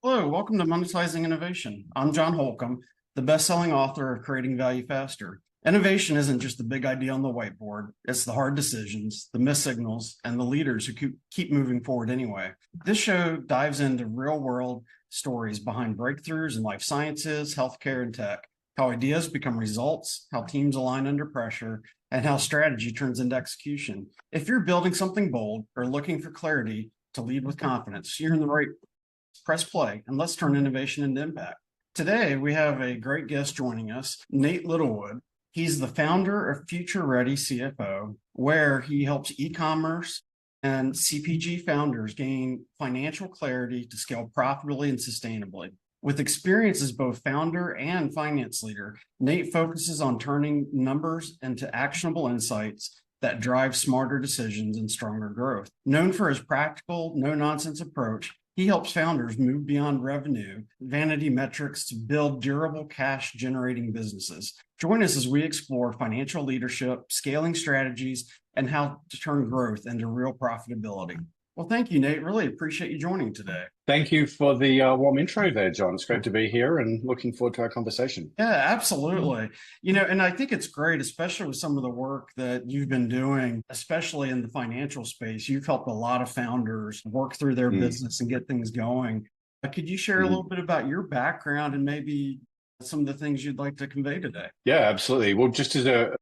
Hello, welcome to Monetizing Innovation. I'm John Holcomb, the best-selling author of Creating Value Faster. Innovation isn't just the big idea on the whiteboard. It's the hard decisions, the missed signals, and the leaders who keep moving forward anyway. This show dives into real-world stories behind breakthroughs in life sciences, healthcare, and tech, how ideas become results, how teams align under pressure, and how strategy turns into execution. If you're building something bold or looking for clarity to lead with confidence, you're in the right press play, and let's turn innovation into impact. Today, we have a great guest joining us, Nate Littlewood. He's the founder of Future Ready CFO, where he helps e-commerce and CPG founders gain financial clarity to scale profitably and sustainably. With experience as both founder and finance leader, Nate focuses on turning numbers into actionable insights that drive smarter decisions and stronger growth. Known for his practical, no-nonsense approach, he helps founders move beyond revenue, vanity metrics to build durable cash-generating businesses. Join us as we explore financial leadership, scaling strategies, and how to turn growth into real profitability. Well, thank you, Nate. Really appreciate you joining today. Thank you for the warm intro there, John. It's great to be here and looking forward to our conversation. Yeah, absolutely. And I think it's great, especially with some of the work that you've been doing, especially in the financial space. You've helped a lot of founders work through their business and get things going. Could you share a little bit about your background and maybe some of the things you'd like to convey today? Yeah, absolutely. Well, just as a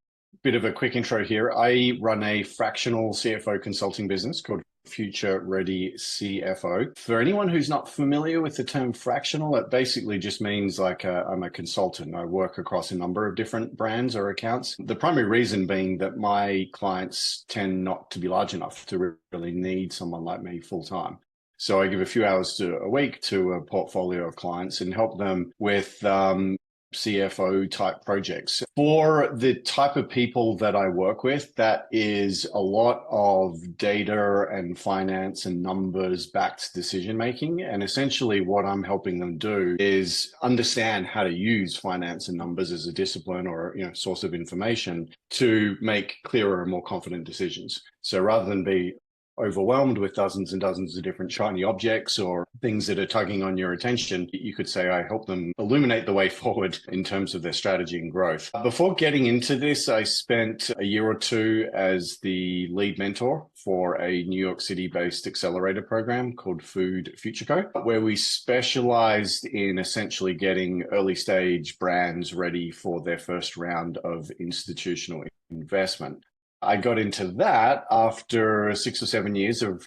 bit of a quick intro here, I run a fractional CFO consulting business called Future Ready CFO. For anyone who's not familiar with the term fractional, it basically just means I'm a consultant. I work across a number of different brands or accounts. The primary reason being that my clients tend not to be large enough to really need someone like me full time. So I give a few hours a week to a portfolio of clients and help them with CFO type projects. For the type of people that I work with, that is a lot of data and finance and numbers backed decision making. And essentially what I'm helping them do is understand how to use finance and numbers as a discipline or source of information to make clearer and more confident decisions. So rather than be overwhelmed with dozens and dozens of different shiny objects or things that are tugging on your attention, you could say I help them illuminate the way forward in terms of their strategy and growth. Before getting into this, I spent a year or two as the lead mentor for a New York City-based accelerator program called Food Future Co, where we specialized in essentially getting early stage brands ready for their first round of institutional investment. I got into that after 6 or 7 years of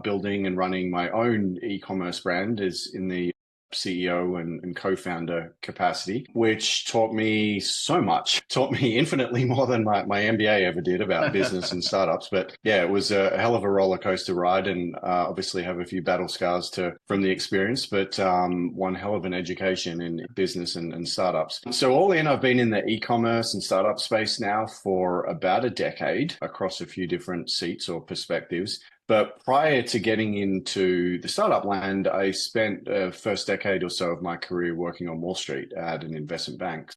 building and running my own e-commerce brand as in the CEO and co-founder capacity, which taught me so much, taught me infinitely more than my MBA ever did about business and startups. But yeah, it was a hell of a roller coaster ride and obviously have a few battle scars from the experience, but one hell of an education in business and startups. So all in, I've been in the e-commerce and startup space now for about a decade across a few different seats or perspectives. But prior to getting into the startup land, I spent the first decade or so of my career working on Wall Street at an investment bank.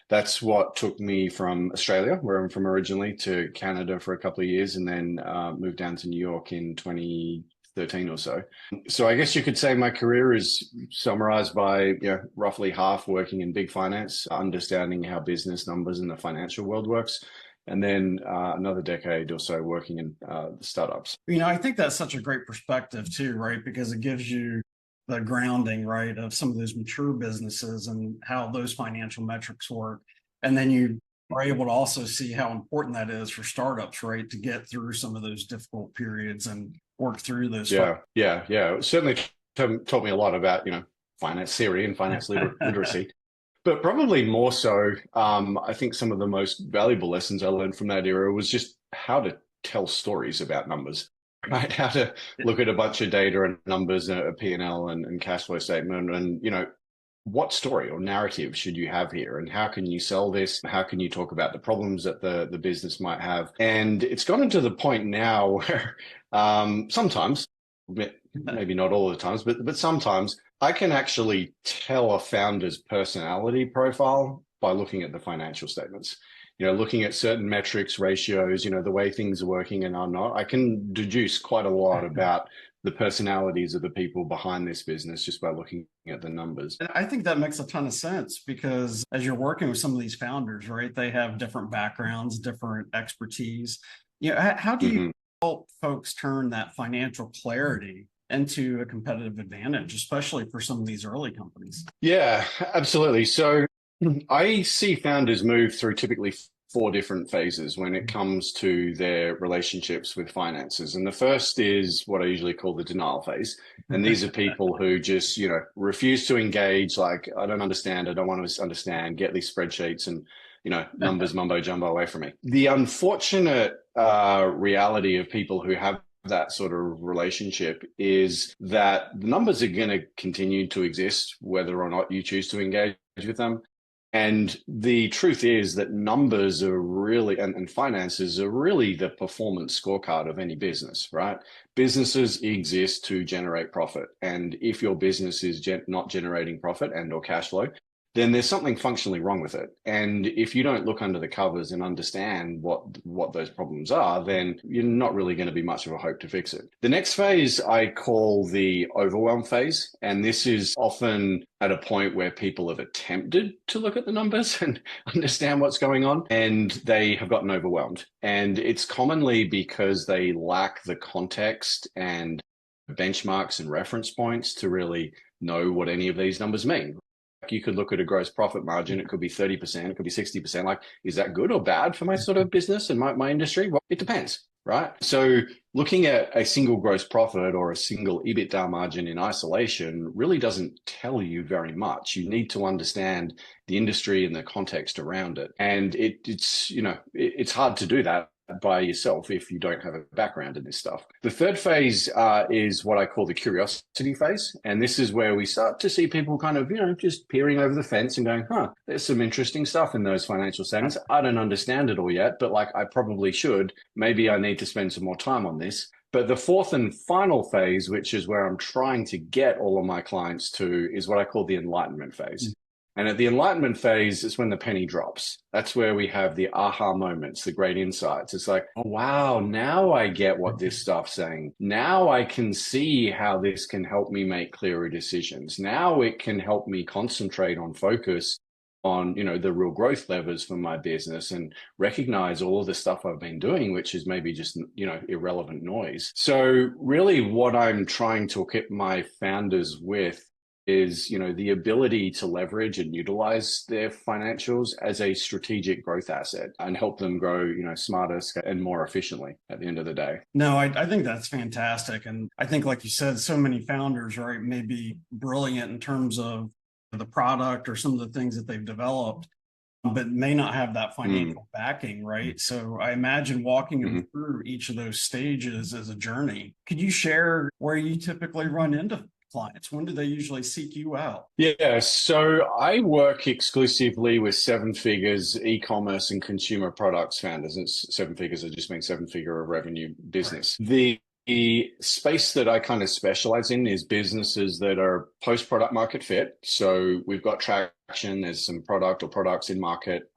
That's what took me from Australia, where I'm from originally, to Canada for a couple of years and then moved down to New York in 2013 or so. So I guess you could say my career is summarized by roughly half working in big finance, understanding how business numbers in the financial world works, and then another decade or so working in the startups. I think that's such a great perspective too, right? Because it gives you the grounding, right, of some of those mature businesses and how those financial metrics work. And then you are able to also see how important that is for startups, right, to get through some of those difficult periods and work through those. Yeah. It certainly taught me a lot about, finance theory and finance literacy. But probably more so, I think some of the most valuable lessons I learned from that era was just how to tell stories about numbers, right? How to look at a bunch of data and numbers, a P&L and cash flow statement, and, what story or narrative should you have here? And how can you sell this? How can you talk about the problems that the business might have? And it's gotten to the point now where sometimes, maybe not all the times, but sometimes I can actually tell a founder's personality profile by looking at the financial statements. Looking at certain metrics, ratios, the way things are working and are not, I can deduce quite a lot about the personalities of the people behind this business just by looking at the numbers. And I think that makes a ton of sense because as you're working with some of these founders, right, they have different backgrounds, different expertise. How do you help folks turn that financial clarity into a competitive advantage, especially for some of these early companies? Yeah, absolutely. So I see founders move through typically 4 different phases when it comes to their relationships with finances. And the first is what I usually call the denial phase. And these are people who just, refuse to engage. Like, I don't understand. I don't want to understand. Get these spreadsheets and, numbers mumbo jumbo away from me. The unfortunate reality of people who have that sort of relationship is that the numbers are going to continue to exist, whether or not you choose to engage with them. And the truth is that numbers are really, and finances are really the performance scorecard of any business, right? Businesses exist to generate profit. And if your business is not generating profit and or cash flow, then there's something functionally wrong with it. And if you don't look under the covers and understand what those problems are, then you're not really going to be much of a hope to fix it. The next phase I call the overwhelm phase. And this is often at a point where people have attempted to look at the numbers and understand what's going on, and they have gotten overwhelmed. And it's commonly because they lack the context and benchmarks and reference points to really know what any of these numbers mean. You could look at a gross profit margin. It could be 30%. It could be 60%. Like, is that good or bad for my sort of business and my industry? Well, it depends, right? So looking at a single gross profit or a single EBITDA margin in isolation really doesn't tell you very much. You need to understand the industry and the context around it. And it's hard to do that by yourself if you don't have a background in this stuff. The third phase is what I call the curiosity phase. And this is where we start to see people kind of, just peering over the fence and going, there's some interesting stuff in those financial statements. I don't understand it all yet, but I probably should. Maybe I need to spend some more time on this. But the fourth and final phase, which is where I'm trying to get all of my clients to, is what I call the enlightenment phase. And at the enlightenment phase, it's when the penny drops. That's where we have the aha moments, the great insights. It's like, oh, wow, now I get what this stuff's saying. Now I can see how this can help me make clearer decisions. Now it can help me concentrate on focus on, the real growth levers for my business and recognize all of the stuff I've been doing, which is maybe just, irrelevant noise. So really what I'm trying to equip my founders with is, the ability to leverage and utilize their financials as a strategic growth asset and help them grow, smarter and more efficiently at the end of the day. No, I think that's fantastic. And I think, like you said, so many founders, right, may be brilliant in terms of the product or some of the things that they've developed, but may not have that financial backing, right? So I imagine walking them through each of those stages as a journey. Could you share where you typically run into clients? When do they usually seek you out? Yeah, so I work exclusively with 7-figures e-commerce and consumer products founders. And 7 figures, I just mean 7-figure of revenue business. Right. The space that I kind of specialize in is businesses that are post-product market fit. So we've got traction, there's some product or products in market.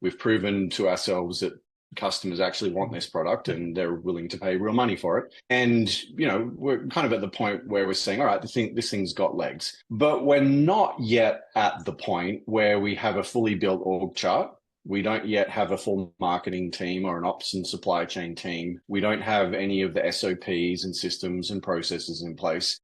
We've proven to ourselves that customers actually want this product and they're willing to pay real money for it. And, we're kind of at the point where we're saying, all right, this thing's got legs. But we're not yet at the point where we have a fully built org chart. We don't yet have a full marketing team or an ops and supply chain team. We don't have any of the SOPs and systems and processes in place.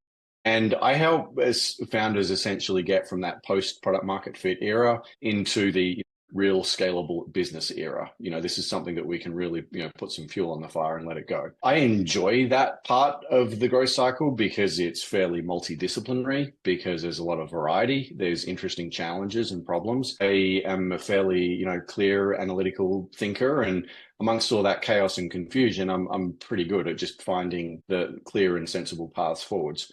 And I help as founders essentially get from that post-product market fit era into the real scalable business era. This is something that we can really, put some fuel on the fire and let it go. I enjoy that part of the growth cycle because it's fairly multidisciplinary, because there's a lot of variety. There's interesting challenges and problems. I am a fairly, clear analytical thinker, and amongst all that chaos and confusion, I'm pretty good at just finding the clear and sensible paths forwards.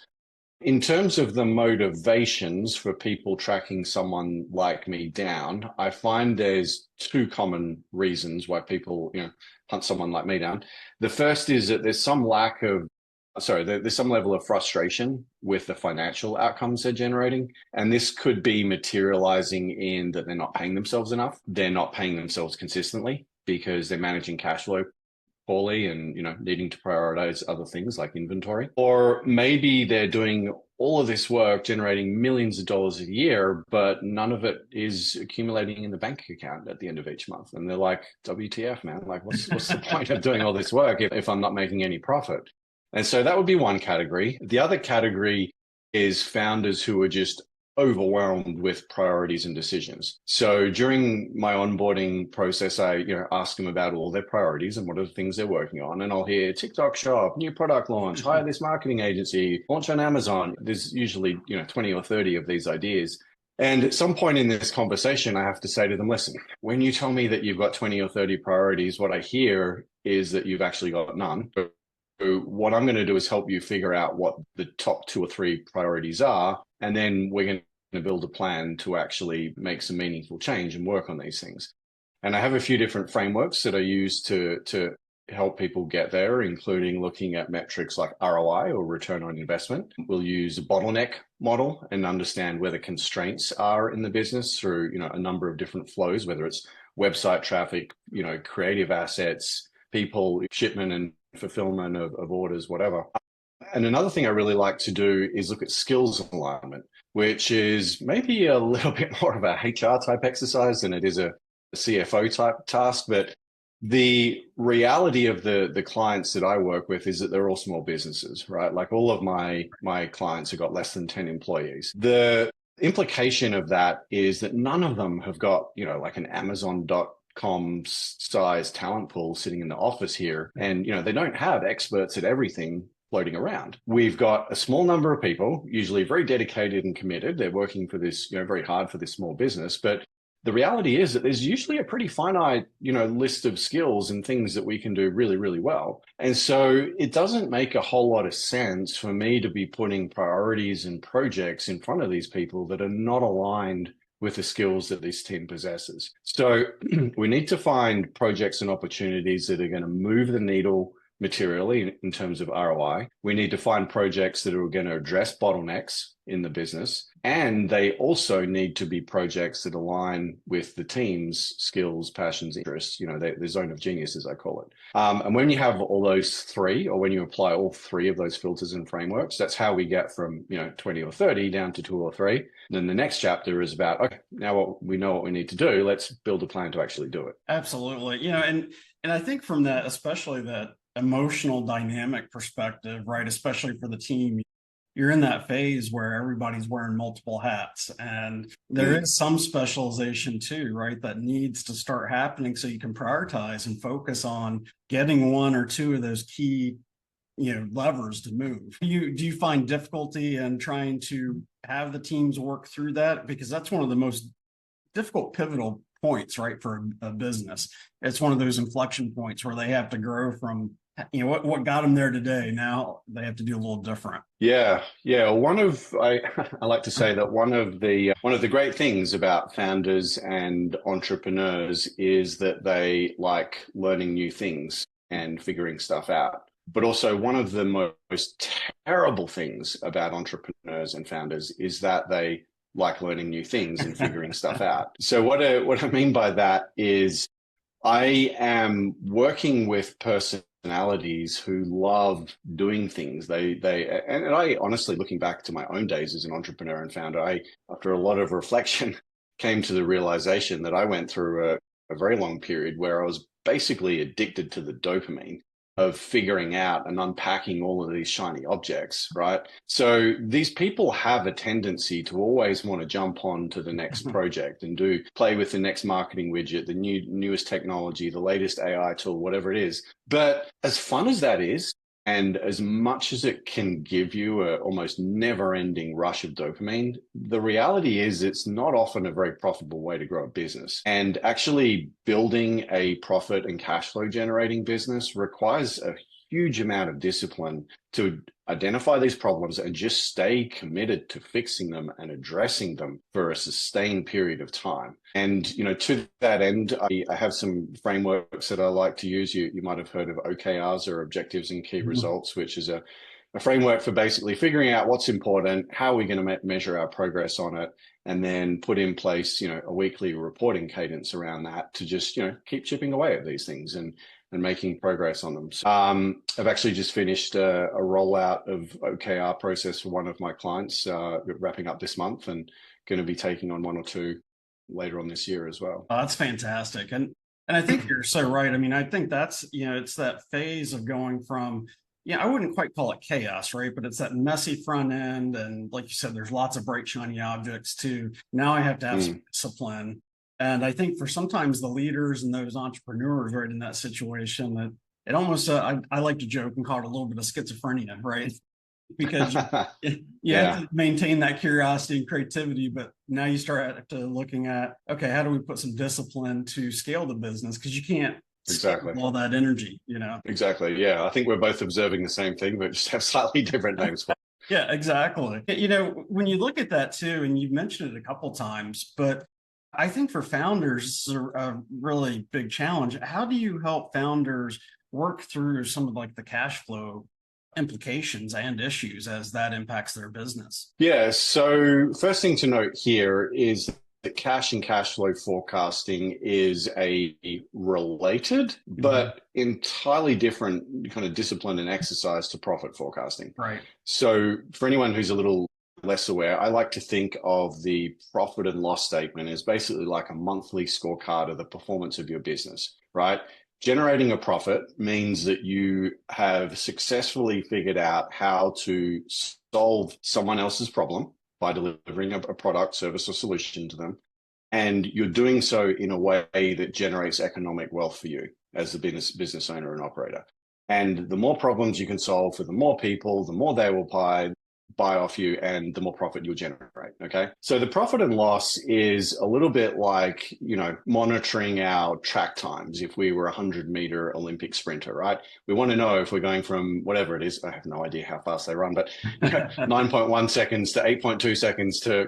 In terms of the motivations for people tracking someone like me down, I find there's 2 common reasons why people, hunt someone like me down. The first is that there's some level of frustration with the financial outcomes they're generating. And this could be materializing in that they're not paying themselves enough. They're not paying themselves consistently because they're managing cash flow poorly and, needing to prioritize other things like inventory. Or maybe they're doing all of this work, generating millions of dollars a year, but none of it is accumulating in the bank account at the end of each month. And they're like, WTF, man, like what's the point of doing all this work if I'm not making any profit? And so that would be one category. The other category is founders who are just overwhelmed with priorities and decisions. So during my onboarding process, I ask them about all their priorities and what are the things they're working on. And I'll hear TikTok shop, new product launch, hire this marketing agency, launch on Amazon. There's usually 20 or 30 of these ideas. And at some point in this conversation, I have to say to them, listen, when you tell me that you've got 20 or 30 priorities, what I hear is that you've actually got none. So what I'm going to do is help you figure out what the top 2 or 3 priorities are. And then we're going to build a plan to actually make some meaningful change and work on these things. And I have a few different frameworks that I use to help people get there, including looking at metrics like ROI or return on investment. We'll use a bottleneck model and understand where the constraints are in the business through, a number of different flows, whether it's website traffic, creative assets, people, shipment and fulfillment of orders, whatever. And another thing I really like to do is look at skills alignment, which is maybe a little bit more of a HR type exercise than it is a CFO type task. But the reality of the clients that I work with is that they're all small businesses, right? Like all of my clients have got less than 10 employees. The implication of that is that none of them have got, like an Amazon.com size talent pool sitting in the office here. And, they don't have experts at everything floating around. We've got a small number of people, usually very dedicated and committed. They're working for this, very hard for this small business. But the reality is that there's usually a pretty finite, list of skills and things that we can do really, really well. And so it doesn't make a whole lot of sense for me to be putting priorities and projects in front of these people that are not aligned with the skills that this team possesses. So we need to find projects and opportunities that are going to move the needle materially in terms of ROI. We need to find projects that are going to address bottlenecks in the business. And they also need to be projects that align with the team's skills, passions, interests, the zone of genius, as I call it. And when you have all those 3, or when you apply all 3 of those filters and frameworks, that's how we get from, 20 or 30 down to 2 or 3. Then the next chapter is about, okay, now we know what we need to do. Let's build a plan to actually do it. Absolutely. And I think from that, especially that emotional dynamic perspective, right? Especially for the team, you're in that phase where everybody's wearing multiple hats, and there is some specialization too, right? That needs to start happening so you can prioritize and focus on getting 1 or 2 of those key, levers to move. Do you find difficulty in trying to have the teams work through that? Because that's one of the most difficult pivotal points, right? For a business, it's one of those inflection points where they have to grow from what got them there today. Now they have to do a little different. Yeah. I like to say that one of the great things about founders and entrepreneurs is that they like learning new things and figuring stuff out. But also one of the most terrible things about entrepreneurs and founders is that they like learning new things and figuring stuff out. So what I mean by that is I am working with personalities who love doing things. And I honestly, looking back to my own days as an entrepreneur and founder, I, after a lot of reflection, came to the realization that I went through a very long period where I was basically addicted to the dopamine of figuring out and unpacking all of these shiny objects, right? So these people have a tendency to always want to jump on to the next project and play with the next marketing widget, the newest technology, the latest AI tool, whatever it is. But as fun as that is, and as much as it can give you a almost never-ending rush of dopamine, the reality is it's not often a very profitable way to grow a business. And actually building a profit and cash flow generating business requires a huge amount of discipline to identify these problems and just stay committed to fixing them and addressing them for a sustained period of time. And, to that end, I have some frameworks that I like to use. You might have heard of OKRs, or objectives and key results, which is a framework for basically figuring out what's important, how are we going to measure our progress on it, and then put in place, a weekly reporting cadence around that to just, keep chipping away at these things. And and making progress on them. So, I've actually just finished a rollout of OKR process for one of my clients, wrapping up this month, and going to be taking on one or two later on this year as well. Oh, that's fantastic. And I think you're so right. I mean, I think that's, it's that phase of going from, I wouldn't quite call it chaos, right? But it's that messy front end. And like you said, there's lots of bright, shiny objects too. Now I have to have some discipline. And I think for sometimes the leaders and those entrepreneurs right in that situation, that it almost, I like to joke and call it a little bit of schizophrenia, right? Because you have to maintain that curiosity and creativity, but now you start to looking at, okay, how do we put some discipline to scale the business? Because you can't Exactly all that energy, Exactly. Yeah. I think we're both observing the same thing, but just have slightly different names. Yeah, exactly. When you look at that too, and you've mentioned it a couple times, but I think for founders, it's a really big challenge. How do you help founders work through some of like the cash flow implications and issues as that impacts their business? Yeah. So first thing to note here is that cash and cash flow forecasting is a related but entirely different kind of discipline and exercise to profit forecasting. Right. So for anyone who's a little less aware, I like to think of the profit and loss statement as basically like a monthly scorecard of the performance of your business, right? Generating a profit means that you have successfully figured out how to solve someone else's problem by delivering a product, service, or solution to them. And you're doing so in a way that generates economic wealth for you as a business owner and operator. And the more problems you can solve for the more people, the more they will buy off you, and the more profit you'll generate. Okay. So the profit and loss is a little bit like, monitoring our track times. If we were a 100-meter Olympic sprinter, right? We want to know if we're going from whatever it is. I have no idea how fast they run, but 9.1 seconds to 8.2 seconds to,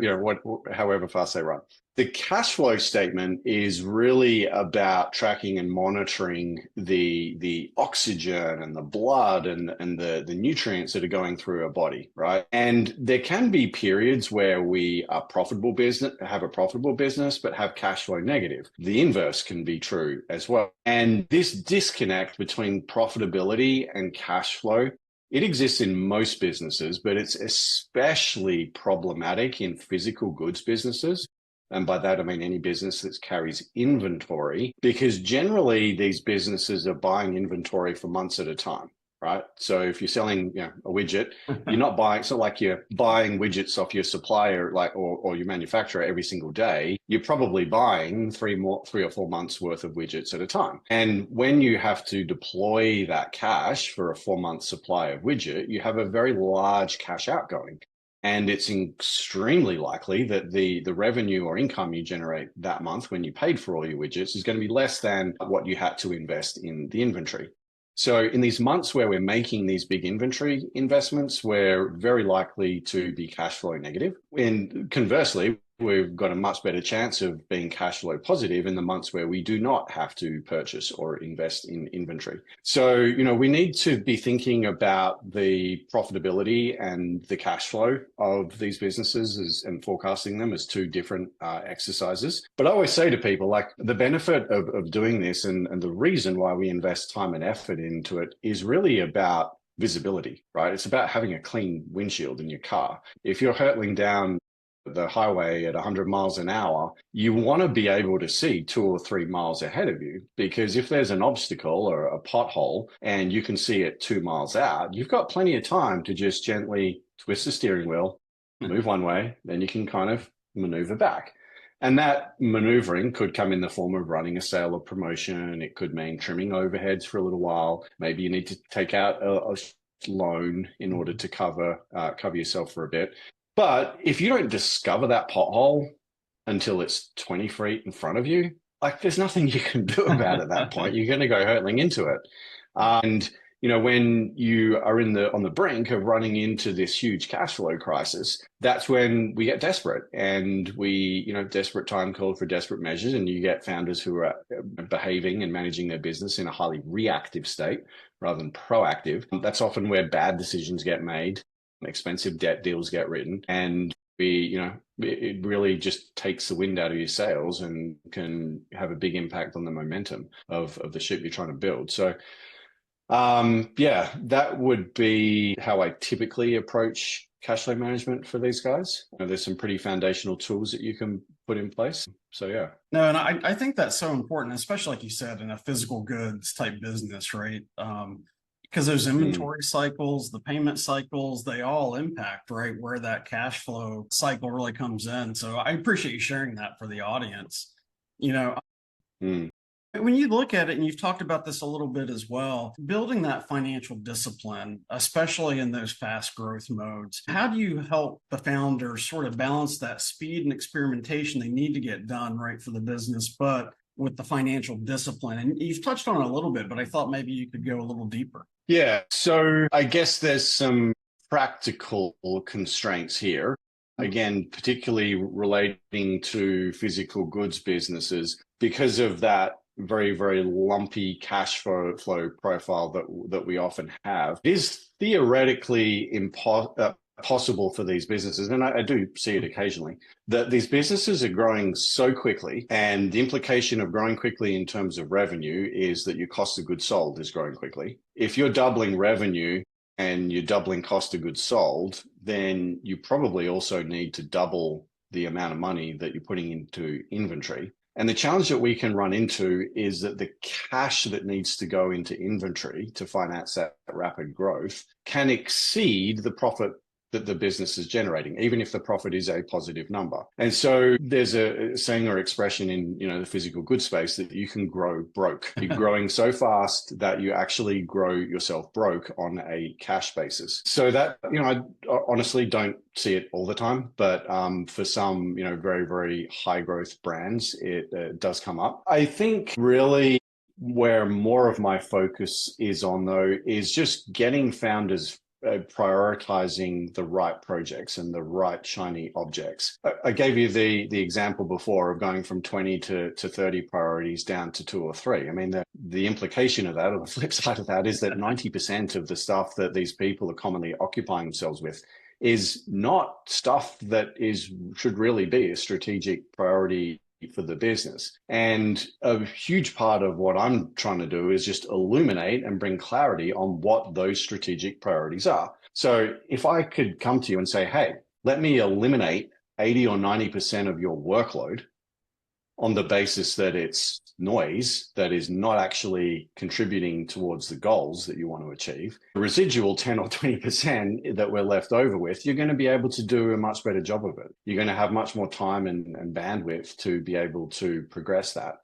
however fast they run. The cash flow statement is really about tracking and monitoring the oxygen and the blood and the nutrients that are going through our body, right? And there can be periods where we are have a profitable business, but have cash flow negative. The inverse can be true as well. And this disconnect between profitability and cash flow, it exists in most businesses, but it's especially problematic in physical goods businesses. And by that, I mean any business that carries inventory, because generally these businesses are buying inventory for months at a time, right? So if you're selling a widget, you're not buying, it's not like you're buying widgets off your supplier, or your manufacturer every single day. You're probably buying 3 or 4 months worth of widgets at a time. And when you have to deploy that cash for a 4-month supply of widget, you have a very large cash outgoing. And it's extremely likely that the revenue or income you generate that month when you paid for all your widgets is going to be less than what you had to invest in the inventory. So in these months where we're making these big inventory investments, we're very likely to be cash flow negative. And conversely, we've got a much better chance of being cash flow positive in the months where we do not have to purchase or invest in inventory. So, we need to be thinking about the profitability and the cash flow of these businesses and forecasting them as two different exercises. But I always say to people, like, the benefit of doing this and the reason why we invest time and effort into it is really about visibility, right? It's about having a clean windshield in your car. If you're hurtling down the highway at 100 miles an hour, you want to be able to see 2 or 3 miles ahead of you, because if there's an obstacle or a pothole and you can see it 2 miles out, you've got plenty of time to just gently twist the steering wheel, move one way, then you can kind of maneuver back. And that maneuvering could come in the form of running a sale or promotion. It could mean trimming overheads for a little while. Maybe you need to take out a loan in order to cover yourself for a bit. But if you don't discover that pothole until it's 20 feet in front of you, like, there's nothing you can do about it at that point. You're going to go hurtling into it. And, when you are on the brink of running into this huge cash flow crisis, that's when we get desperate. And desperate time called for desperate measures. And you get founders who are behaving and managing their business in a highly reactive state rather than proactive. That's often where bad decisions get made. Expensive debt deals get written, and it really just takes the wind out of your sails and can have a big impact on the momentum of the ship you're trying to build. So yeah, that would be how I typically approach cash flow management for these guys. There's some pretty foundational tools that you can put in place. So yeah. No, and I think that's so important, especially like you said, in a physical goods type business, right? Because those inventory cycles, the payment cycles, they all impact, right, where that cash flow cycle really comes in. So I appreciate you sharing that for the audience. You know, when you look at it, and you've talked about this a little bit as well, building that financial discipline, especially in those fast growth modes, how do you help the founders sort of balance that speed and experimentation they need to get done right for the business, but with the financial discipline? And you've touched on it a little bit, but I thought maybe you could go a little deeper. Yeah. So I guess there's some practical constraints here. Again, particularly relating to physical goods businesses, because of that very, very lumpy cash flow profile that we often have, is theoretically possible for these businesses, and I do see it occasionally, that these businesses are growing so quickly, and the implication of growing quickly in terms of revenue is that your cost of goods sold is growing quickly. If you're doubling revenue and you're doubling cost of goods sold, then you probably also need to double the amount of money that you're putting into inventory. And the challenge that we can run into is that the cash that needs to go into inventory to finance that rapid growth can exceed the profit that the business is generating, even if the profit is a positive number. And so there's a saying or expression in the physical goods space that you can grow broke. You're growing so fast that you actually grow yourself broke on a cash basis. So that, I honestly don't see it all the time, but for some, very, very high growth brands, it does come up. I think really where more of my focus is on, though, is just getting founders prioritizing the right projects and the right shiny objects. I gave you the example before of going from 20 to 30 priorities down to 2 or 3. I mean, the implication of that, or the flip side of that, is that 90% of the stuff that these people are commonly occupying themselves with is not stuff that should really be a strategic priority for the business. And a huge part of what I'm trying to do is just illuminate and bring clarity on what those strategic priorities are. So if I could come to you and say, hey, let me eliminate 80 or 90% of your workload on the basis that it's noise that is not actually contributing towards the goals that you want to achieve, the residual 10 or 20% that we're left over with, you're going to be able to do a much better job of it. You're going to have much more time and bandwidth to be able to progress that.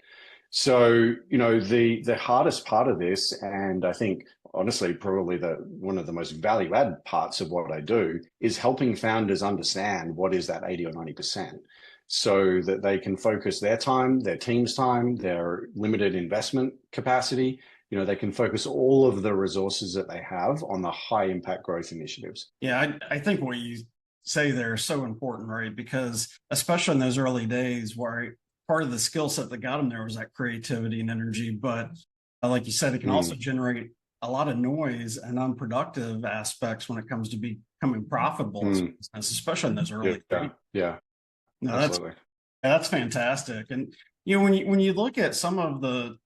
So, the hardest part of this, and I think honestly, probably one of the most value-add parts of what I do, is helping founders understand what is that 80 or 90%. So that they can focus their time, their team's time, their limited investment capacity. They can focus all of the resources that they have on the high impact growth initiatives. Yeah, I think what you say there is so important, right? Because especially in those early days where part of the skill set that got them there was that creativity and energy. But like you said, it can also generate a lot of noise and unproductive aspects when it comes to becoming profitable, especially in those early days. Yeah. No, absolutely. That's fantastic. And when you look at some of the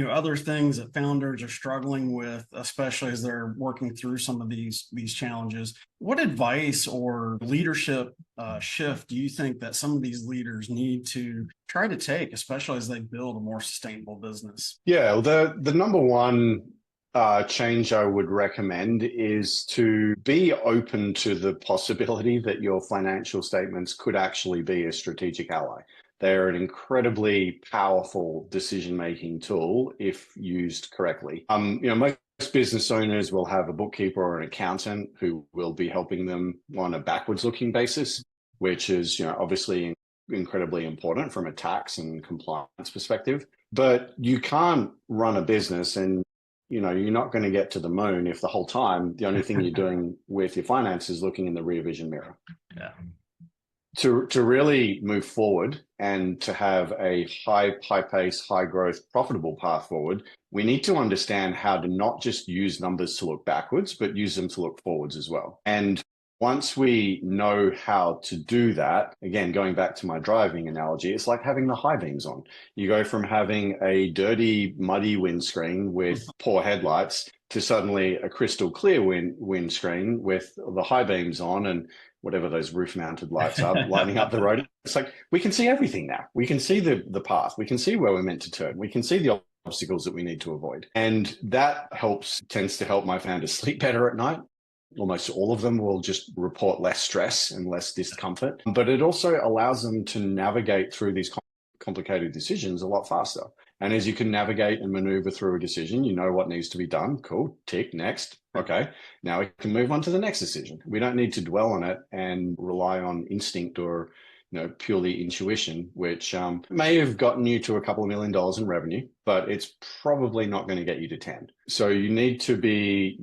other things that founders are struggling with, especially as they're working through some of these challenges, what advice or leadership shift do you think that some of these leaders need to try to take, especially as they build a more sustainable business? Yeah, well, the number one change I would recommend is to be open to the possibility that your financial statements could actually be a strategic ally. They're an incredibly powerful decision-making tool if used correctly. Most business owners will have a bookkeeper or an accountant who will be helping them on a backwards-looking basis, which is, obviously incredibly important from a tax and compliance perspective. But you can't run a business and you're not going to get to the moon if the whole time the only thing you're doing with your finance is looking in the rear vision mirror. Yeah. To really move forward and to have a high pace, high growth, profitable path forward, we need to understand how to not just use numbers to look backwards, but use them to look forwards as well. And Once we know how to do that, again, going back to my driving analogy, it's like having the high beams on. You go from having a dirty, muddy windscreen with poor headlights to suddenly a crystal clear windscreen with the high beams on and whatever those roof mounted lights are lighting up the road. It's like we can see everything now. We can see the path. We can see where we're meant to turn. We can see the obstacles that we need to avoid. And that tends to help my founders sleep better at night. Almost all of them will just report less stress and less discomfort, but it also allows them to navigate through these complicated decisions a lot faster. And as you can navigate and maneuver through a decision, you know what needs to be done. Cool. Tick. Next. Okay. Now we can move on to the next decision. We don't need to dwell on it and rely on instinct or purely intuition, which may have gotten you to a couple of $1 million in revenue, but it's probably not going to get you to 10. So you need to be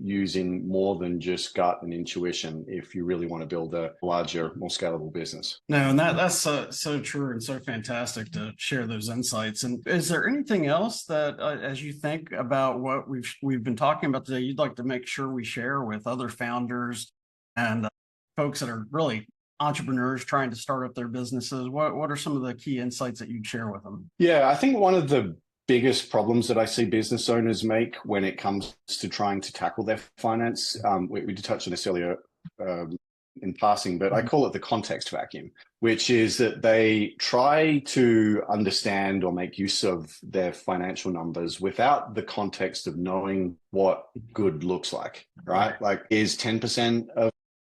using more than just gut and intuition if you really want to build a larger, more scalable business. No, and that's so true and so fantastic to share those insights. And is there anything else that, as you think about what we've been talking about today, you'd like to make sure we share with other founders and folks that are really entrepreneurs trying to start up their businesses? What are some of the key insights that you'd share with them? Yeah, I think one of the biggest problems that I see business owners make when it comes to trying to tackle their finance, we did touch on this earlier in passing, but I call it the context vacuum, which is that they try to understand or make use of their financial numbers without the context of knowing what good looks like, right? Like, is 10%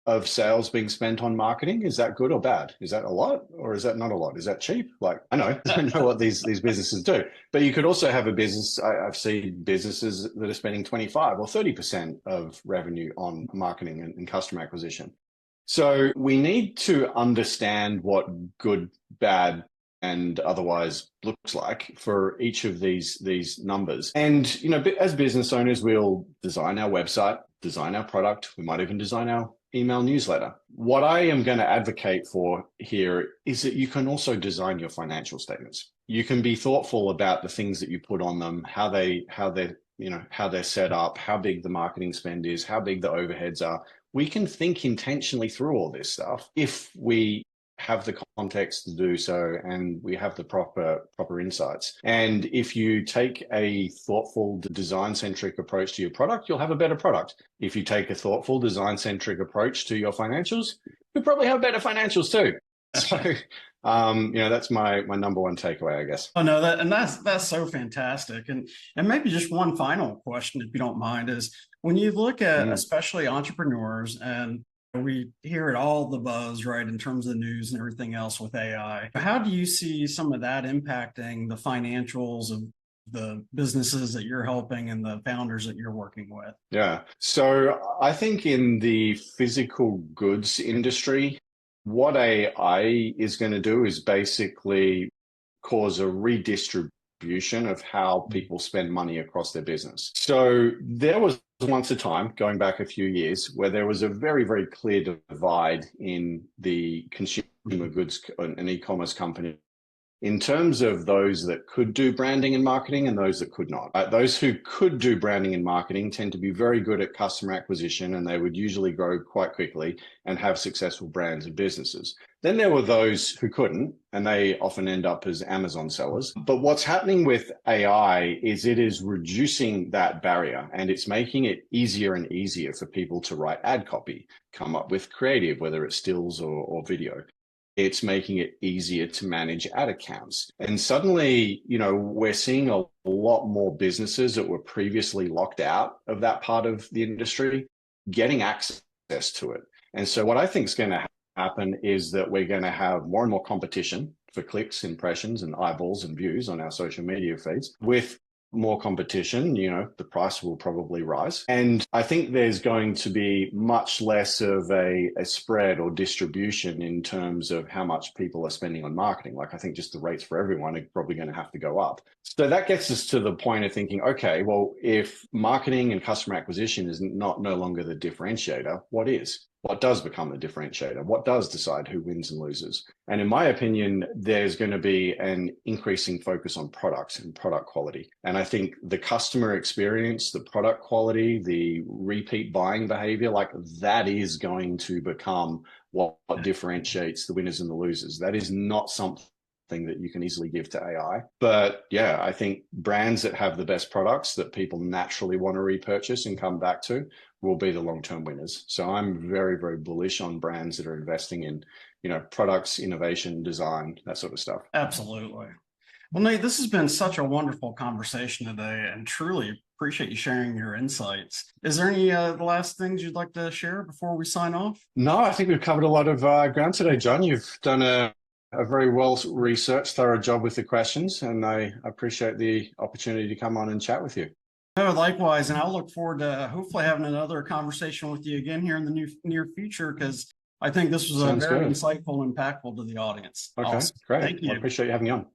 of sales being spent on marketing, is that good or bad? Is that a lot or is that not a lot? Is that cheap? Like, I know what these businesses do, but you could also have a business. I've seen businesses that are spending 25 or 30% of revenue on marketing and customer acquisition. So we need to understand what good, bad, and otherwise looks like for each of these numbers. And, as business owners, we'll design our website, design our product. We might even design our email newsletter. What I am going to advocate for here is that you can also design your financial statements. You can be thoughtful about the things that you put on them, how they're set up, how big the marketing spend is, how big the overheads are. We can think intentionally through all this stuff if we have the context to do so and we have the proper insights. And if you take a thoughtful design-centric approach to your product, you'll have a better product. If you take a thoughtful design-centric approach to your financials, you'll probably have better financials too. So that's my number one takeaway, I guess. Oh no, that's so fantastic. And maybe just one final question, if you don't mind, is when you look at especially entrepreneurs, and we hear it all the buzz, right, in terms of the news and everything else with AI. How do you see some of that impacting the financials of the businesses that you're helping and the founders that you're working with? Yeah. So I think in the physical goods industry, what AI is going to do is basically cause a redistribution of how people spend money across their business. So there was once a time, going back a few years, where there was a very, very clear divide in the consumer goods and e-commerce company in terms of those that could do branding and marketing and those that could not. Those who could do branding and marketing tend to be very good at customer acquisition, and they would usually grow quite quickly and have successful brands and businesses. Then there were those who couldn't, and they often end up as Amazon sellers. But what's happening with AI is it is reducing that barrier, and it's making it easier and easier for people to write ad copy, come up with creative, whether it's stills or video. It's making it easier to manage ad accounts. And suddenly, we're seeing a lot more businesses that were previously locked out of that part of the industry getting access to it. And so what I think is going to happen is that we're going to have more and more competition for clicks, impressions, and eyeballs and views on our social media feeds. With more competition, the price will probably rise. And I think there's going to be much less of a spread or distribution in terms of how much people are spending on marketing. Like, I think just the rates for everyone are probably going to have to go up. So that gets us to the point of thinking, okay, well, if marketing and customer acquisition is no longer the differentiator, what is? what does become the differentiator? What does decide who wins and loses? And in my opinion, there's going to be an increasing focus on products and product quality. And I think the customer experience, the product quality, the repeat buying behavior, like that is going to become what differentiates the winners and the losers. That is not something that you can easily give to AI. But yeah, I think brands that have the best products that people naturally want to repurchase and come back to will be the long-term winners. So I'm very, very bullish on brands that are investing in, products, innovation, design, that sort of stuff. Absolutely. Well, Nate, this has been such a wonderful conversation today, and truly appreciate you sharing your insights. Is there any last things you'd like to share before we sign off? No, I think we've covered a lot of ground today, John. You've done a very well-researched, thorough job with the questions, and I appreciate the opportunity to come on and chat with you. No, likewise, and I'll look forward to hopefully having another conversation with you again here in the near future, because I think this was very insightful and impactful to the audience. Okay, Awesome. great. Thank you. I appreciate you having me on.